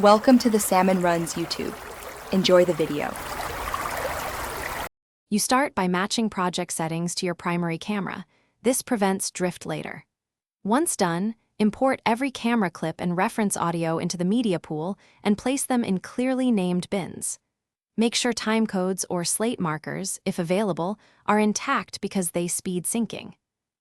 Welcome to the Salmon Runs YouTube. Enjoy the video. You start by matching project settings to your primary camera. This prevents drift later. Once done, import every camera clip and reference audio into the media pool and place them in clearly named bins. Make sure timecodes or slate markers, if available, are intact because they speed syncing.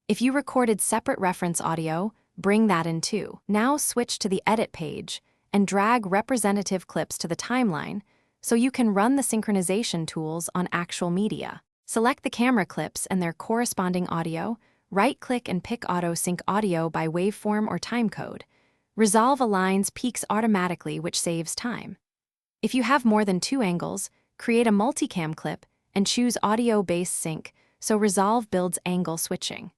If you recorded separate reference audio, bring that in too. Now switch to the Edit page and drag representative clips to the timeline so you can run the synchronization tools on actual media. Select the camera clips and their corresponding audio, right-click and pick Auto Sync Audio by waveform or timecode. Resolve aligns peaks automatically, which saves time. If you have more than 2 angles, create a multicam clip and choose Audio-Based Sync so Resolve builds angle switching.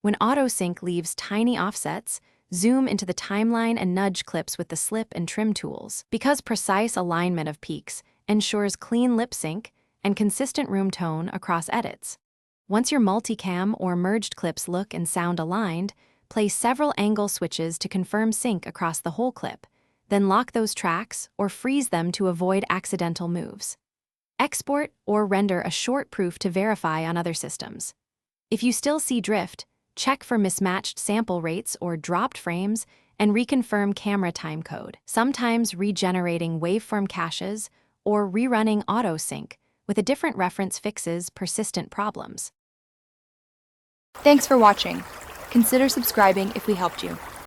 When Auto Sync leaves tiny offsets, zoom into the timeline and nudge clips with the slip and trim tools, because precise alignment of peaks ensures clean lip sync and consistent room tone across edits. Once your multicam or merged clips look and sound aligned, place several angle switches to confirm sync across the whole clip, then lock those tracks or freeze them to avoid accidental moves. Export or render a short proof to verify on other systems. If you still see drift, check for mismatched sample rates or dropped frames and reconfirm camera timecode. Sometimes regenerating waveform caches or rerunning auto sync with a different reference fixes persistent problems. Thanks for watching. Consider subscribing if we helped you.